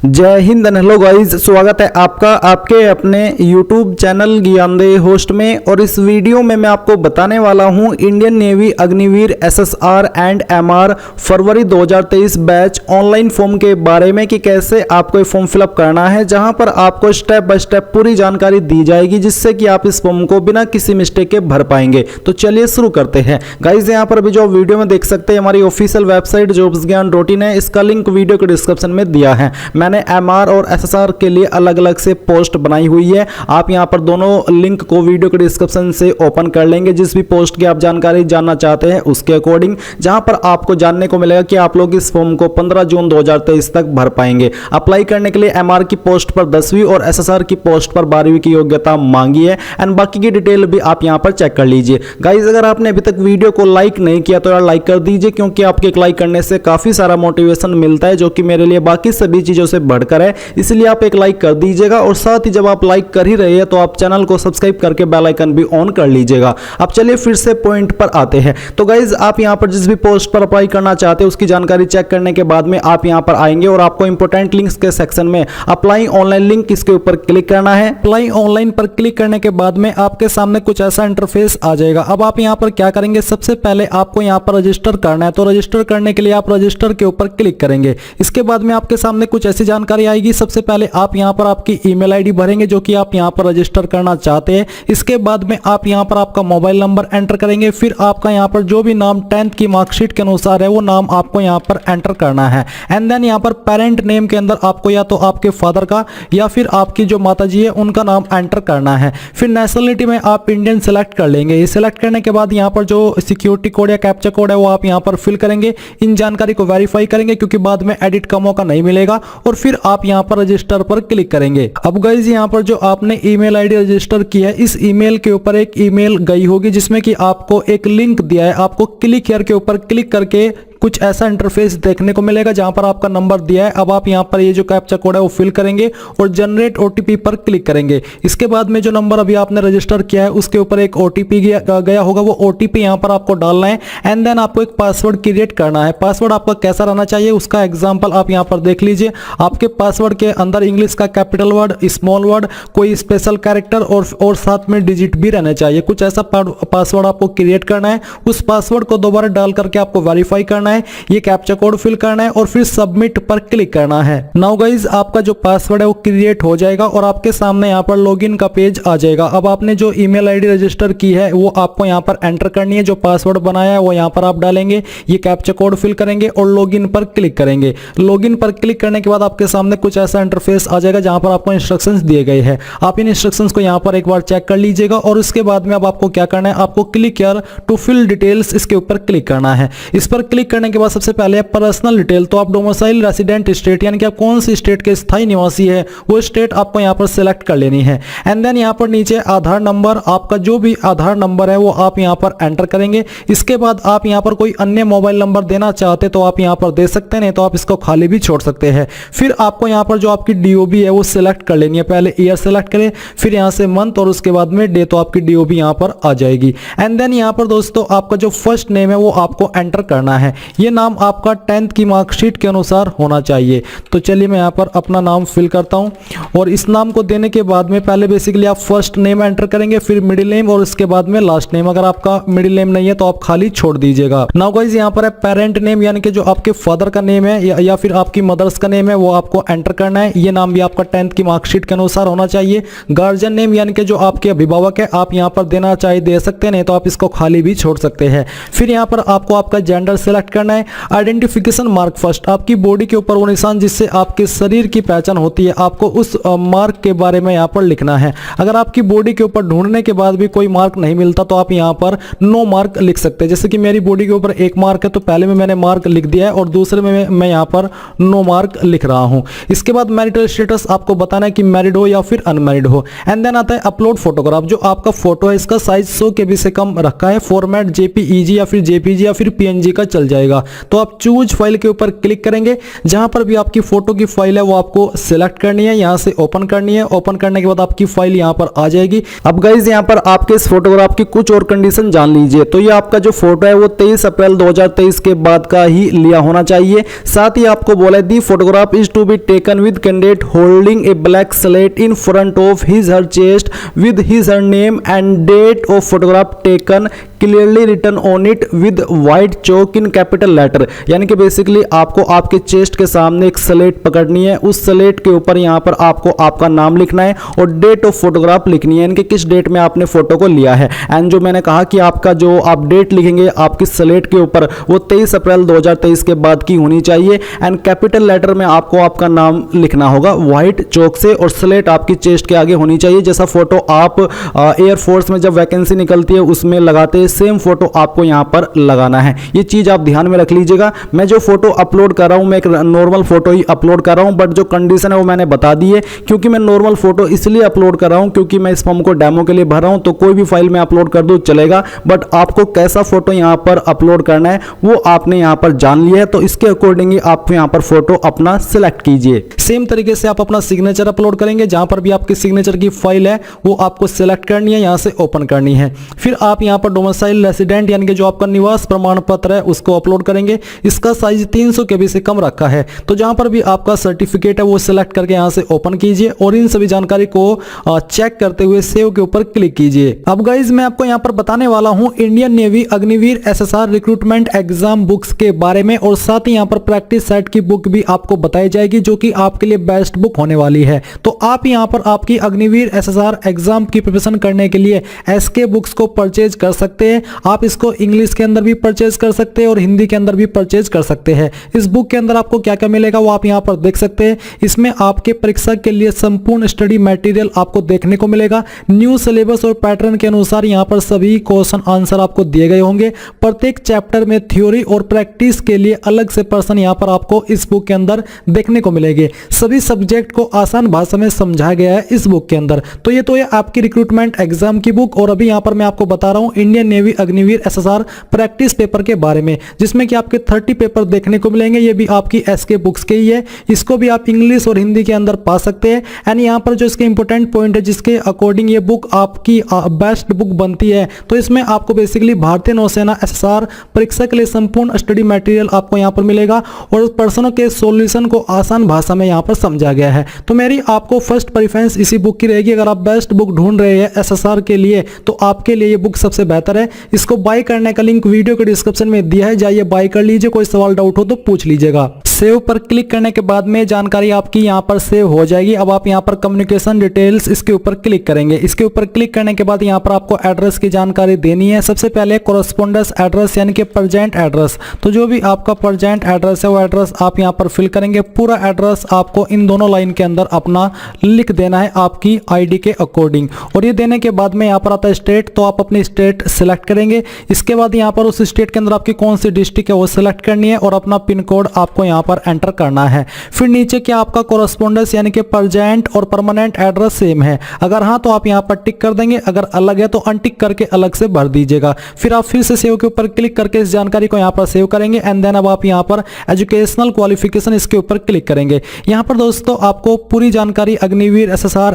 जय Hind and hello guys, स्वागत है आपका आपके अपने YouTube चैनल ज्ञानदेह होस्ट में। और इस वीडियो में मैं आपको बताने वाला हूं Indian navy Agniveer SSR and MR February 2023 batch online form के बारे में कि कैसे आपको ये फॉर्म फिलअप करना है, जहां पर आपको स्टेप बाय स्टेप पूरी जानकारी दी जाएगी जिससे कि आप इस फॉर्म को बिना किसी मिस्टेक के भर पाएंगे। तो चलिए शुरू करते हैं गाइस। यहाँ पर अभी जो वीडियो में देख सकते हैं हमारी ऑफिशियल वेबसाइट jobsgyan.in है, इसका लिंक वीडियो के डिस्क्रिप्शन में दिया है। मैंने MR और SSR के लिए अलग अलग से पोस्ट बनाई हुई है। आप यहां पर दोनों लिंक को वीडियो के डिस्क्रिप्शन से ओपन कर लेंगे जिस भी पोस्ट की आप जानकारी जानना चाहते हैं उसके अकॉर्डिंग, जहां पर आपको जानने को मिलेगा कि आप लोग इस फॉर्म को 15 जून 2023 तक भर पाएंगे। अप्लाई करने के लिए MR की पोस्ट पर 10वीं और SSR की पोस्ट पर 12वीं की योग्यता मांगी है। एंड बाकी की डिटेल भी आप यहां पर चेक कर लीजिए। गाइज, अगर आपने अभी तक वीडियो को लाइक नहीं किया तो यार लाइक कर दीजिए, क्योंकि आपके एक लाइक करने से काफी सारा मोटिवेशन मिलता है जो कि मेरे लिए बाकी सभी चीजों से बढ़कर है। इसलिए आप एक लाइक कर दीजिएगा और साथ ही जब आप लाइक कर ही रहे हैं तो आप चैनल को सब्सक्राइब करके बेल आइकन भी ऑन कर लीजिएगा। अब चलिए फिर से पॉइंट पर आते हैं। तो गाइज, आप यहां पर जिस भी पोस्ट पर अप्लाई करना चाहते हैं उसकी जानकारी चेक करने के बाद में आप यहां पर आएंगे और आपको इंपोर्टेंट लिंक्स के सेक्शन में अप्लाई ऑनलाइन लिंक इसके ऊपर क्लिक करना है। अप्लाई ऑनलाइन पर क्लिक करने के बाद में आपके सामने कुछ ऐसा इंटरफेस आ जाएगा। अब आप यहां पर क्या करेंगे, सबसे पहले आपको यहां पर रजिस्टर करना है। तो रजिस्टर करने के लिए आप रजिस्टर के ऊपर क्लिक करेंगे। इसके बाद में आपके सामने कुछ ऐसी जानकारी आएगी। सबसे पहले आप यहां पर आपकी ईमेल आईडी भरेंगे जो कि आप यहां पर रजिस्टर करना चाहते हैं। इसके बाद में आप यहां पर आपका मोबाइल नंबर एंटर करेंगे। फिर आपका यहां पर जो भी नाम 10th की मार्कशीट के अनुसार है वो नाम आपको यहां पर एंटर करना है। एंड देन यहां पर पेरेंट नेम के अंदर आपको या तो आपके फादर का या फिर आपकी जो माताजी है उनका नाम एंटर करना है। फिर नेशनलिटी में आप इंडियन सेलेक्ट कर लेंगे। ये सेलेक्ट करने के बाद यहां पर जो सिक्योरिटी कोड या कैप्चा कोड है वो आप यहां पर फिल करेंगे। इन जानकारी को वेरीफाई करेंगे क्योंकि बाद में एडिट का मौका नहीं मिलेगा। और फिर आप यहां पर रजिस्टर पर क्लिक करेंगे। अब गाइस, यहां पर जो आपने ईमेल आईडी रजिस्टर की है इस ईमेल के ऊपर एक ईमेल गई होगी जिसमें कि आपको एक लिंक दिया है। आपको क्लिक हियर के ऊपर क्लिक करके कुछ ऐसा इंटरफेस देखने को मिलेगा जहां पर आपका नंबर दिया है। अब आप यहां पर ये जो कैप्चा कोड है वो फिल करेंगे और जनरेट OTP पर क्लिक करेंगे। इसके बाद में जो नंबर अभी आपने रजिस्टर किया है उसके ऊपर एक OTP गया होगा, वो OTP यहां पर आपको डालना है। एंड देन आपको एक पासवर्ड क्रिएट करना है। पासवर्ड आपका कैसा रहना चाहिए उसका एग्जाम्पल आप यहां पर देख लीजिए। आपके पासवर्ड के अंदर इंग्लिश का कैपिटल वर्ड, स्मॉल वर्ड, कोई स्पेशल कैरेक्टर और साथ में डिजिट भी रहने चाहिए। कुछ ऐसा पासवर्ड आपको क्रिएट करना है। उस पासवर्ड को दोबारा डाल करके आपको वेरीफाई करना है, ये कैप्चा कोड फिल करना है और फिर सबमिट पर क्लिक करना है। नाउ गाइज, आपका जो पासवर्ड है वो क्रिएट हो जाएगा और आपके सामने यहाँ पर लॉगिन का पेज आ जाएगा। अब आपने जो ईमेल आईडी रजिस्टर की है वो आपको यहाँ पर एंटर करनी है। जो पासवर्ड बनाया है वो यहाँ पर आप डालेंगे, ये कैप्चा कोड फिल करेंगे और लॉगिन पर क्लिक करेंगे। लॉगिन पर क्लिक करने के बाद आपके सामने कुछ ऐसा इंटरफेस आ जाएगा जहां पर आपको इंस्ट्रक्शंस दिए गए हैं। आप इन इंस्ट्रक्शंस को यहाँ पर एक बार चेक कर लीजिएगा और उसके बाद में अब आपको क्या करना है, आपको click here to fill details इसके ऊपर क्लिक करना है। इस पर क्लिक करने के बाद सबसे पहले पर्सनल डिटेल, तो आप डोमिसाइल रेसिडेंट स्टेट यानी कि आप कौन सी स्टेट के स्थायी निवासी है वो स्टेट आपको यहां पर सिलेक्ट कर लेनी है। एंड देन यहां पर नीचे आधार नंबर, आपका जो भी आधार नंबर है वो आप यहां पर एंटर करेंगे। इसके बाद आप यहां पर कोई अन्य मोबाइल नंबर देना चाहते तो आप यहां पर दे सकते हैं, नहीं तो आप इसको खाली भी छोड़ सकते हैं। फिर आपको यहां पर जो आपकी DOB है वो सिलेक्ट कर लेनी है। पहले ईयर सेलेक्ट करें, फिर यहां से मंथ और उसके बाद में डे, तो आपकी DOB यहां पर आ जाएगी। एंड देन यहां पर दोस्तों आपका जो फर्स्ट नेम है वो आपको एंटर करना है। ये नाम आपका 10th की मार्कशीट के अनुसार होना चाहिए। तो चलिए मैं यहाँ पर अपना नाम फिल करता हूँ और इस नाम को देने के बाद में पहले बेसिकली आप फर्स्ट नेम एंटर करेंगे, फिर मिडिल नेम और उसके बाद में लास्ट नेम। अगर आपका मिडिल नेम नहीं है तो आप खाली छोड़ दीजिएगा। नाउ गाइस, यहाँ पर है पेरेंट नेम यानी कि जो आपके फादर का नेम है या फिर आपकी मदर्स का नेम है वो आपको एंटर करना है। ये नाम भी आपका 10th की मार्कशीट के अनुसार होना चाहिए। गार्जियन नेम यानी कि जो आपके अभिभावक है आप यहाँ पर देना चाहे दे सकते हैं, नहीं तो आप इसको खाली भी छोड़ सकते हैं। फिर यहाँ पर आपको आपका जेंडर सेलेक्ट करना है। आइडेंटिफिकेशन मार्क फर्स्ट, आपकी बॉडी के ऊपर वो निशान जिससे आपके शरीर की पहचान होती है, आपको उस मार्क के बारे में यहाँ पर लिखना है। अगर आपकी बॉडी के ऊपर ढूंढने के बाद भी कोई मार्क नहीं मिलता तो आप यहाँ पर नो मार्क लिख सकते हैं। जैसे कि मेरी बॉडी के ऊपर एक मार्क है तो पहले में मैंने मार्क लिख दिया है और दूसरे में मैं यहाँ पर नो मार्क लिख रहा हूँ। इसके बाद मैरिटल स्टेटस आपको बताना है कि मैरिड हो या फिर अनमैरिड हो। एंड देन आता है अपलोड फोटोग्राफ, जो आपका फोटो है इसका साइज 100 KB से कम रखा है। फॉर्मेट JPEG या फिर JPG या फिर PNG का चल जाएगा। लीजिएगा। तो आप चूज फाइल के ऊपर क्लिक करेंगे, जहां पर भी आपकी फोटो की फाइल है वो आपको सिलेक्ट करनी है, यहां से ओपन करनी है। ओपन करने के बाद आपकी फाइल यहां पर आ जाएगी। अब गाइज यहां पर आपके इस फोटोग्राफ की कुछ और कंडीशन जान लीजिए। तो ये आपका जो फोटो है वो 23 अप्रैल 2023 के बाद का ही लिया होना चाहिए। साथ ही आपको बोला the photograph is to be taken with candidate holding a black slate in front of his her chest with his her name and date of photograph taken clearly written on it with white chalk in capital letter. यानी कि basically आपको आपके chest के सामने एक slate पकड़नी है, उस स्लेट के ऊपर यहां पर आपको आपका नाम लिखना है और डेट ऑफ फोटोग्राफ लिखनी है, यानी कि किस डेट में आपने फोटो को लिया है। एंड जो मैंने कहा कि आपका जो आप डेट लिखेंगे आपकी स्लेट के ऊपर वो 23 अप्रैल 2023 के बाद की होनी चाहिए। एंड कैपिटल लेटर में आपको आपका नाम लिखना होगा व्हाइट चौक से और स्लेट आपकी चेस्ट के आगे होनी चाहिए। जैसा फोटो आप एयरफोर्स में जब वैकेंसी निकलती है उसमें लगाते सेम फोटो आपको यहां पर लगाना है। ये चीज आप ध्यान में रख लीजिएगा। मैं जो फोटो अपलोड कर रहा हूं मैं एक नॉर्मल फोटो ही अपलोड कर रहा हूं, बट जो कंडीशन है वो मैंने बता दी है। क्योंकि मैं नॉर्मल फोटो इसलिए अपलोड कर रहा हूं क्योंकि मैं इस फॉर्म को डेमो के लिए भर रहा हूं, तो कोई भी फाइल में अपलोड कर दो चलेगा, बट आपको कैसा फोटो यहां पर अपलोड करना है वो आपने यहां पर जान लिया है। तो इसके अकॉर्डिंग आप यहां पर फोटो अपना सिलेक्ट कीजिए। सेम तरीके से आप अपना सिग्नेचर अपलोड करेंगे, जहां पर भी आपकी सिग्नेचर की फाइल है वो आपको सिलेक्ट करनी है, यहां से ओपन करनी है। फिर आप यहां पर डोमिसाइल रेसिडेंट यानी कि जो आपका निवास प्रमाण पत्र है उसको अपलोड करेंगे। इसका साइज 300 KB से कम रखा है। तो जहां पर भी आपका सर्टिफिकेट है वो सिलेक्ट करके यहां से ओपन कीजिए और इन सभी जानकारी को चेक करते हुए सेव के ऊपर क्लिक कीजिए। अब गाइज मैं आपको यहां पर बताने वाला हूं Indian navy Agniveer SSR recruitment exam books के बारे में, और साथ ही यहां पर प्रैक्टिस सेट की बुक भी आपको बताई जाएगी जो कि आपके लिए बेस्ट बुक होने वाली है। तो आप यहां पर आपकी अग्निवीर SSR एग्जाम की प्रिपरेशन करने के लिए SK बुक्स को परचेज कर सकते हैं। आप इसको इंग्लिश के अंदर भी परचेज कर सकते हैं और हिंदी के अंदर भी परचेज कर सकते हैं। इस बुक के अंदर आपको क्या क्या मिलेगा वो आप यहां पर देख सकते हैं। इसमें आपके परीक्षा के लिए संपूर्ण स्टडी मटेरियल आपको देखने को मिलेगा। न्यू सिलेबस और पैटर्न के अनुसार यहां पर सभी क्वेश्चन आंसर आपको दिए गए होंगे। प्रत्येक चैप्टर में थ्योरी और प्रैक्टिस के लिए अलग से पर्सन यहां पर आपको इस बुक के अंदर देखने को मिलेंगे। सभी सब्जेक्ट को आसान भाषा में समझाया गया है इस बुक के अंदर। तो ये आपकी रिक्रूटमेंट एग्जाम की बुक, और अभी यहां पर मैं आपको बता रहा हूं Indian navy Agniveer SSR practice paper के बारे में, जिसमें कि आपके 30 पेपर देखने को मिलेंगे। ये भी आपकी SK बुक्स के ही है। इसको भी आप इंग्लिश और हिंदी के अंदर पा सकते हैं। एंड यहाँ पर जो इसके इंपॉर्टेंट पॉइंट है जिसके अकॉर्डिंग ये बुक आपकी बेस्ट बुक बनती है, तो इसमें आपको बेसिकली भारतीय नौसेना SSR परीक्षा के लिए संपूर्ण स्टडी मटेरियल आपको यहाँ पर मिलेगा और प्रश्नों के सॉल्यूशन को आसान भाषा में यहाँ पर समझा गया है। तो मेरी आपको फर्स्ट प्रेफरेंस इसी बुक की रहेगी। अगर आप बेस्ट बुक ढूंढ रहे हैं SSR के लिए तो आपके लिए ये बुक सबसे बेहतर है। इसको बाय करने का लिंक वीडियो के डिस्क्रिप्शन में दिया है, जाइए बाय कर लीजिए। कोई सवाल डाउट हो तो पूछ लीजिएगा। सेव पर क्लिक करने के बाद में जानकारी आपकी यहां पर सेव हो जाएगी। अब आप यहां पर कम्युनिकेशन डिटेल्स इसके ऊपर क्लिक करेंगे। इसके ऊपर क्लिक करने के बाद यहां पर आपको एड्रेस की जानकारी देनी है। सबसे पहले कोरेस्पोंडेंस एड्रेस यानी कि प्रेजेंट एड्रेस। तो जो भी आपका प्रेजेंट एड्रेस है वो एड्रेस आप यहां पर फिल करेंगे। पूरा एड्रेस आपको इन दोनों लाइन के अंदर अपना लिख देना है आपकी ID के अकॉर्डिंग। और ये देने के बाद में यहां पर आता है स्टेट, तो आप अपनी स्टेट सिलेक्ट करेंगे। इसके बाद यहां पर उस स्टेट के अंदर आपकी कौन सी डिस्ट्रिक्ट है वो सिलेक्ट करनी है और अपना पिन कोड आपको यहां पर एंटर करना है। फिर नीचे क्या आपका कोरेस्पोंडेंस यानी कि प्रेजेंट और परमानेंट एड्रेस सेम है? अगर हाँ तो आप यहां पर टिक कर देंगे, अगर अलग है तो अनटिक करके अलग से भर दीजिएगा। फिर आप फिर से सेव के ऊपर क्लिक करके इस जानकारी को यहां पर सेव करेंगे। एंड देन अब आप यहां पर एजुकेशनल क्वालिफिकेशन इसके ऊपर क्लिक करेंगे। यहां पर दोस्तों आपको पूरी जानकारी अग्निवीर SSR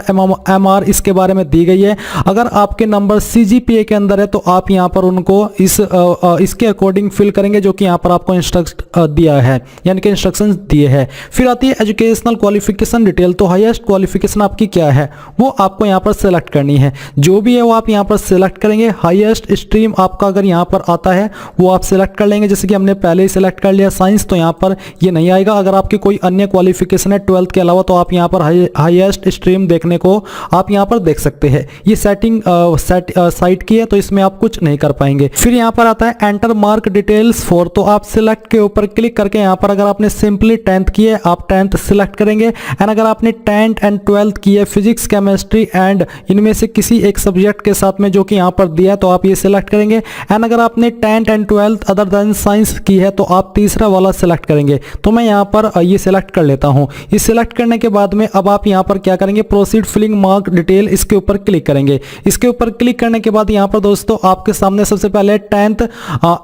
MR इसके बारे में दी गई है। अगर आपके नंबर CGPA के अंदर है तो आप यहां पर उनको इसके अकॉर्डिंग फिल करेंगे जो कि यहां पर आपको इंस्ट्रक्शन दिया है, यानी कि इंस्ट्रक्शन दिए हैं। फिर आती है एजुकेशनल क्वालिफिकेशन डिटेल। तो हाईएस्ट क्वालिफिकेशन आपकी क्या है वो आपको यहां पर सेलेक्ट करनी है। जो भी है वो आप यहां पर सेलेक्ट करेंगे। हाईएस्ट स्ट्रीम आपका अगर यहां पर आता है वो आप सेलेक्ट कर लेंगे, जैसे कि हमने पहले ही सेलेक्ट कर लिया साइंस, तो यहां पर ये नहीं आएगा। अगर आपकी कोई अन्य क्वालिफिकेशन है 12th के अलावा तो आप यहां पर हाईएस्ट स्ट्रीम देखने को आप यहां पर देख सकते हैं। ये सेटिंग साइट की है तो इसमें आप कुछ नहीं कर पाएंगे। फिर यहां पर आता है एंटर मार्क डिटेल्स फॉर, तो आप सिलेक्ट के ऊपर क्लिक करके यहां पर अगर आपने सिंपली 10th की है आप 10th सिलेक्ट करेंगे। एंड अगर आपने 10th एंड 12th की है फिजिक्स केमिस्ट्री एंड इनमें से किसी एक सब्जेक्ट के साथ में जो कि यहां पर दिया है तो आप ये सिलेक्ट करेंगे। एंड अगर आपने 10th and 12th other than science की है तो आप तीसरा वाला सिलेक्ट करेंगे। तो मैं यहां पर ये सिलेक्ट कर लेता हूं। ये सिलेक्ट करने के बाद में अब आप यहां पर क्या करेंगे, प्रोसीड फिलिंग मार्क डिटेल, इसके ऊपर क्लिक करेंगे। इसके ऊपर क्लिक करने के बाद यहां पर दोस्तों आपको आपके सामने सबसे पहले 10th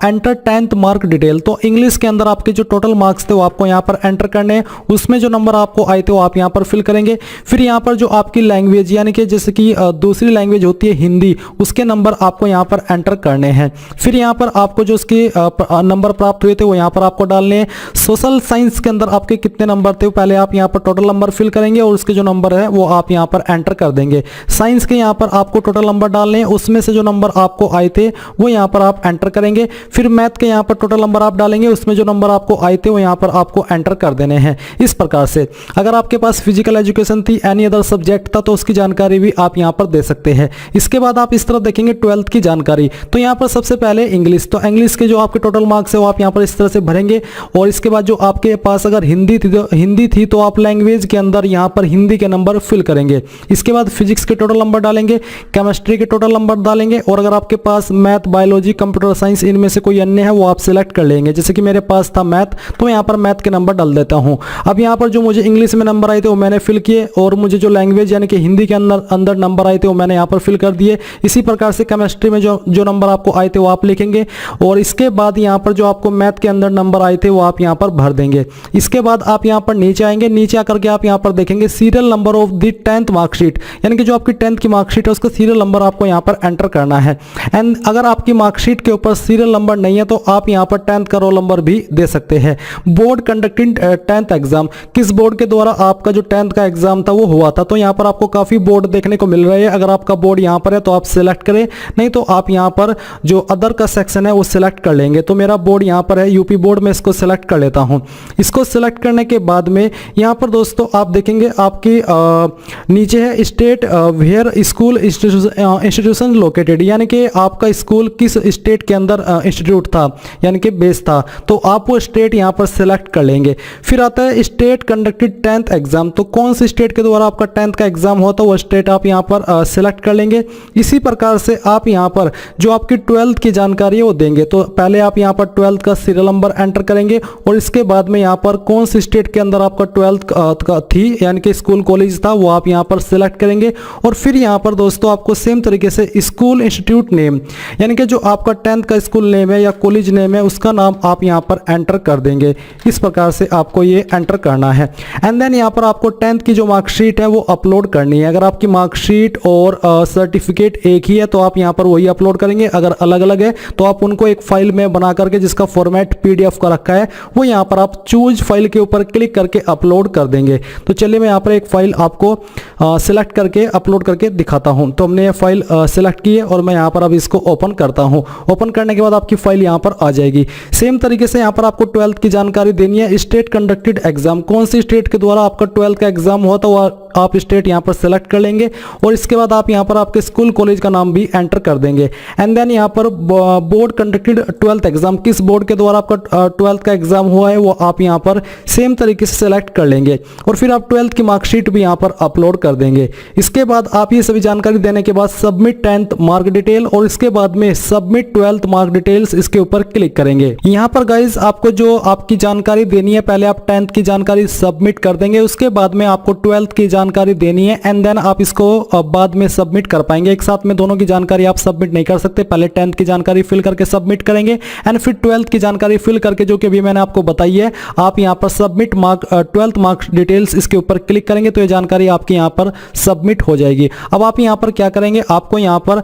enter 10th mark detail. तो इंग्लिश के अंदर आपके जो टोटल मार्क्स थे वो आपको यहाँ पर एंटर करने हैं, उसमें जो नंबर आपको आए थे वो आप यहाँ पर फिल करेंगे। फिर यहाँ पर जो आपकी लैंग्वेज यानी कि जैसे कि दूसरी लैंग्वेज होती है हिंदी, उसके नंबर आपको यहाँ पर एंटर करने हैं। फिर यहाँ पर आपको जो उसके नंबर प्राप्त हुए थे वो यहाँ पर आपको डालने हैं। सोशल साइंस के अंदर आपके कितने नंबर थे पहले आप यहाँ पर टोटल नंबर फिल करेंगे और उसके जो नंबर है वो आप यहाँ पर एंटर कर देंगे। साइंस के यहाँ पर आपको टोटल नंबर डालने हैं, उसमें से जो नंबर आपको आए थे वो यहाँ पर आप एंटर करेंगे। फिर मैथ के यहाँ पर टोटल नंबर आप डालेंगे, उसमें जो नंबर आपको आए थे वो यहाँ पर आपको एंटर कर देने हैं। इस प्रकार से अगर आपके पास फिजिकल एजुकेशन थी, एनी अदर सब्जेक्ट था, तो उसकी जानकारी भी आप यहाँ पर दे सकते हैं। इसके बाद आप इस तरह देखेंगे 12th की जानकारी। तो यहाँ पर सबसे पहले इंग्लिश, तो इंग्लिश के जो आपके टोटल मार्क्स है वो आप यहाँ पर इस तरह से भरेंगे। और इसके बाद जो आपके पास अगर हिंदी थी तो आप लैंग्वेज के अंदर यहाँ पर हिंदी के नंबर फिल करेंगे। इसके बाद फिजिक्स के टोटल नंबर डालेंगे, केमिस्ट्री के टोटल नंबर डालेंगे, और अगर आपके पास मैथ, बायोलॉजी, कंप्यूटर साइंस इनमें से कोई अन्य है वो आप सिलेक्ट कर लेंगे। जैसे कि मेरे पास था मैथ, तो मैं यहाँ पर मैथ के नंबर डाल देता हूँ। अब यहाँ पर जो मुझे इंग्लिश में नंबर आए थे वो मैंने फिल किए, और मुझे जो लैंग्वेज यानी कि हिंदी के अंदर नंबर आए थे वो मैंने यहाँ पर फिल कर दिए। इसी प्रकार से केमिस्ट्री में जो नंबर आपको आए थे वो आप लिखेंगे, और इसके बाद यहाँ पर जो आपको मैथ के अंदर नंबर आए थे वो आप यहाँ पर भर देंगे। इसके बाद आप यहाँ पर नीचे आएंगे, नीचे आकर के आप यहाँ पर देखेंगे serial number of the 10th marksheet, यानी कि जो आपकी 10th की मार्कशीट है उसका सीरियल नंबर आपको यहाँ पर एंटर करना है। एंड अगर आपकी मार्कशीट के ऊपर सीरियल नंबर नहीं है तो आप यहाँ पर 10th का रोल नंबर भी दे सकते हैं। बोर्ड कंडक्टिंग 10th एग्जाम, किस बोर्ड के द्वारा आपका जो 10th का एग्जाम था वो हुआ था। तो यहाँ पर आपको काफी बोर्ड देखने को मिल रहे हैं। अगर आपका बोर्ड यहाँ पर है तो आप सिलेक्ट करें, नहीं तो आप यहाँ पर जो अदर का सेक्शन है वो सिलेक्ट कर लेंगे। तो मेरा बोर्ड यहाँ पर है यूपी बोर्ड, में इसको सिलेक्ट कर लेता हूँ। इसको सिलेक्ट करने के बाद में यहाँ पर दोस्तों आप देखेंगे आपकी नीचे है state where school institution located, यानी कि आपका स्कूल किस स्टेट के अंदर इंस्टीट्यूट था यानी कि बेस था, तो आप वो स्टेट यहाँ पर सिलेक्ट कर लेंगे। फिर आता है स्टेट कंडक्टेड 10th एग्जाम, तो कौन सी स्टेट के द्वारा आपका 10th का एग्जाम हुआ था वो स्टेट आप यहाँ पर सिलेक्ट कर लेंगे। इसी प्रकार से आप यहाँ पर जो आपकी 12th की जानकारी है वो देंगे। तो पहले आप यहाँ पर 12th का सीरियल नंबर एंटर करेंगे, और इसके बाद में यहाँ पर कौन सी स्टेट के अंदर आपका 12th का थी यानी कि स्कूल कॉलेज था वो आप यहाँ पर सिलेक्ट करेंगे। और फिर यहाँ पर दोस्तों आपको सेम तरीके से स्कूल इंस्टीट्यूट नेम, यानी कि जो आपका 10th का स्कूल नेम है या कॉलेज नेम है उसका नाम आप यहाँ पर एंटर कर देंगे। इस प्रकार से आपको ये एंटर करना है। एंड देन यहाँ पर आपको 10th की जो मार्कशीट है वो अपलोड करनी है। अगर आपकी मार्कशीट और सर्टिफिकेट एक ही है तो आप यहाँ पर वही अपलोड करेंगे, अगर अलग अलग है तो आप उनको एक फाइल में बना करके जिसका फॉर्मेट PDF का रखा है वो यहाँ पर आप चूज फाइल के ऊपर क्लिक करके अपलोड कर देंगे। तो चलिए मैं यहाँ पर एक फाइल आपको सिलेक्ट करके अपलोड करके दिखाता हूँ। तो हमने ये फाइल सिलेक्ट की है और मैं यहाँ पर अब इसको ओपन करता हूँ। ओपन करने के बाद आपकी फाइल यहाँ पर आ जाएगी। सेम तरीके से यहाँ पर आपको 12th की जानकारी देनी है। स्टेट कंडक्टेड एग्जाम, कौन सी स्टेट के द्वारा आपका 12th का एग्जाम हुआ था वो आप स्टेट यहाँ पर सेलेक्ट कर लेंगे, और इसके बाद आप यहाँ पर आपके स्कूल कॉलेज का नाम भी एंटर कर देंगे। एंड देन यहाँ पर बोर्ड कंडक्टेड 12th एग्जाम, किस बोर्ड के द्वारा आपका 12th का एग्जाम हुआ है वो आप यहाँ पर सेम तरीके से सेलेक्ट कर लेंगे, और फिर आप 12th की मार्कशीट भी यहाँ पर अपलोड कर देंगे। इसके बाद आप ये सभी जानकारी देने के बाद सबमिट 10th मार्क डिटेल, और इसके बाद में सबमिट 12th मार्क डिटेल्स, इसके ऊपर क्लिक करेंगे। यहाँ पर गाइज आपको जो आपकी जानकारी देनी है, पहले आप 10th की जानकारी सबमिट कर देंगे, उसके बाद में आपको 12th की जानकारी देनी है, एंड देन आप इसको बाद में सबमिट कर पाएंगे। एक साथ में दोनों की जानकारी आप सबमिट नहीं कर सकते, पहले 10th की जानकारी फिल करके सबमिट करेंगे एंड फिर 12th की जानकारी फिल करके, जो कि अभी मैंने आपको बताई है, आप यहाँ पर सबमिट 12th मार्क्स डिटेल्स इसके ऊपर क्लिक करेंगे तो ये जानकारी आपकी यहाँ पर सबमिट हो जाएगी। अब आप यहाँ पर क्या करेंगे, आपको यहाँ पर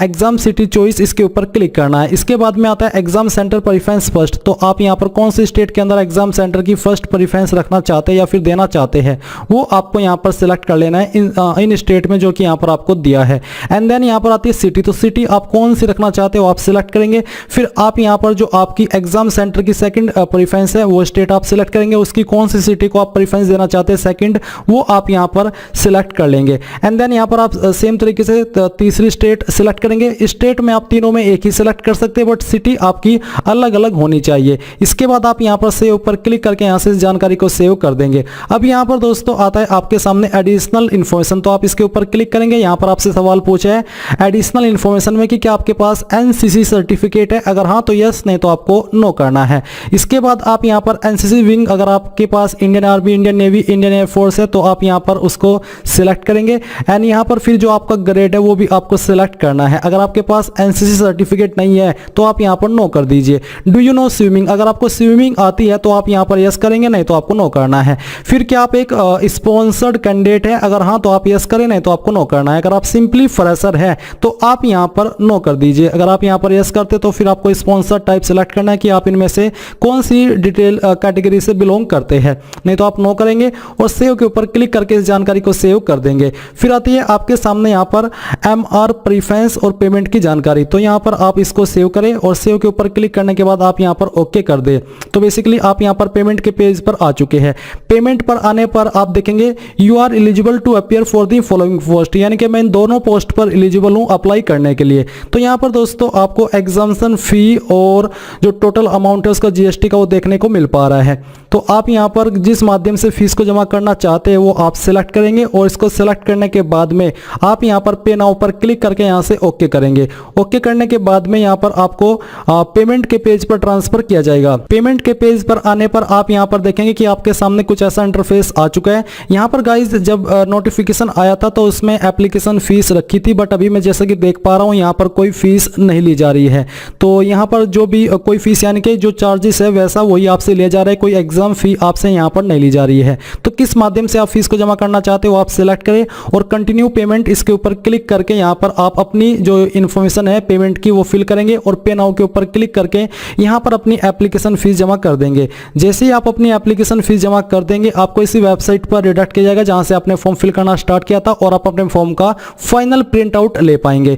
एग्जाम सिटी चॉइस इसके ऊपर क्लिक करना है। इसके बाद में आता है एग्जाम सेंटर प्रेफरेंस फर्स्ट, तो आप यहाँ पर कौन सी स्टेट के अंदर एग्जाम सेंटर की फर्स्ट प्रेफरेंस रखना चाहते हैं या फिर देना चाहते हैं वो आपको यहाँ पर सिलेक्ट कर लेना है इन स्टेट में जो कि यहाँ पर आपको दिया है। एंड देन यहाँ पर आती है सिटी, तो सिटी आप कौन सी रखना चाहते हो आप सिलेक्ट करेंगे। फिर आप यहाँ पर जो आपकी एग्जाम सेंटर की सेकंड प्रेफरेंस है वो स्टेट आप सिलेक्ट करेंगे, उसकी कौन सी सिटी को आप प्रेफरेंस देना चाहते हैं सेकंड वो आप यहाँ पर सिलेक्ट कर लेंगे। एंड देन यहाँ पर आप सेम तरीके से तीसरी स्टेट सिलेक्ट करेंगे। स्टेट में आप तीनों में एक ही सिलेक्ट कर सकते हैं बट सिटी आपकी अलग अलग होनी चाहिए। इसके बाद आप यहाँ पर सेव पर क्लिक करके यहाँ से इस जानकारी को सेव कर देंगे। अब यहाँ पर दोस्तों आता है आपके सामने सामने एडिशनल इन्फॉर्मेशन, तो आप इसके ऊपर क्लिक करेंगे। यहाँ पर आपसे सवाल पूछा है एडिशनल इन्फॉर्मेशन में कि क्या आपके पास एनसीसी सर्टिफिकेट है, अगर हाँ तो यस, नहीं तो आपको नो करना है। इसके बाद आप यहाँ पर एनसीसी विंग, अगर आपके पास Indian Army, Indian Navy, Indian Air Force है तो आप यहाँ पर उसको सिलेक्ट करेंगे। एंड यहाँ पर फिर जो आपका ग्रेड है वो भी आपको सिलेक्ट करना है। अगर आपके पास एनसीसी सर्टिफिकेट नहीं है तो आप यहाँ पर नो कर दीजिए। डू यू नो स्विमिंग, अगर आपको स्विमिंग आती है तो आप यहाँ पर यस करेंगे, नहीं तो आपको नो करना है। फिर क्या आप एक स्पॉन्सर्ड कैंडिडेट है, अगर हाँ तो आप यस करें, नहीं तो आपको नो करना है। अगर आप सिंपली फ्रेशर है तो आप यहाँ पर नो कर दीजिए। अगर आप यहाँ पर यस करते तो फिर आपको स्पॉन्सर्ड टाइप सेलेक्ट करना है कि आप इनमें से कौन सी डिटेल कैटेगरी से बिलोंग करते हैं, नहीं तो आप नो करेंगे और सेव के ऊपर क्लिक करके इस जानकारी को सेव कर देंगे। फिर आती है आपके सामने यहाँ पर एमआर प्रीफरेंस और पेमेंट की जानकारी, तो यहाँ पर आप इसको सेव करें और सेव के ऊपर क्लिक करने के बाद आप यहाँ पर ओके कर दे। तो बेसिकली आप यहाँ पर पेमेंट के पेज पर आ चुके हैं। पेमेंट पर आने पर आप देखेंगे you are eligible to appear for the following post, यानी कि मैं इन दोनों पोस्ट पर एलिजिबल हूँ अप्लाई करने के लिए। तो यहाँ पर दोस्तों आपको एग्जामिनेशन फी और जो टोटल अमाउंट है उसका जीएसटी का वो देखने को मिल पा रहा है। तो आप यहाँ पर जिस माध्यम से फीस को जमा करना चाहते हैं वो आप सिलेक्ट करेंगे और इसको सिलेक्ट करने के बाद में आप यहाँ पर पे नाउ पर क्लिक करके यहाँ से ओके करेंगे। ओके करने के बाद में यहाँ पर आपको पेमेंट के पेज पर ट्रांसफर किया जाएगा। पेमेंट के पेज पर आने पर आप यहाँ पर देखेंगे कि आपके सामने कुछ ऐसा इंटरफेस आ चुका है। यहाँ पर गाइज जब नोटिफिकेशन आया था तो उसमें एप्लीकेशन फीस रखी थी, बट अभी मैं जैसा कि देख पा रहा हूँ यहाँ पर कोई फीस नहीं ली जा रही है। तो यहाँ पर जो भी कोई फीस यानी कि जो चार्जेस है वैसा वही आपसे लिया जा रहा है, कोई एग्जाम फी आपसे यहाँ पर नहीं ली जा रही है। तो किस माध्यम से आप फीस को जमा करना चाहते हो आप सिलेक्ट करें और कंटिन्यू पेमेंट इसके ऊपर क्लिक करके यहाँ पर आप अपनी जो इन्फॉर्मेशन है पेमेंट की वो फिल करेंगे और पे नाउ के ऊपर क्लिक करके यहाँ पर अपनी एप्लीकेशन फीस जमा कर देंगे। जैसे ही आप अपनी एप्लीकेशन फीस जमा कर देंगे आपको इसी वेबसाइट पर रिडायरेक्ट किया जाएगा जहाँ से आपने फॉर्म फिल करना स्टार्ट किया था और आप अपने फॉर्म का फाइनल प्रिंट आउट ले पाएंगे।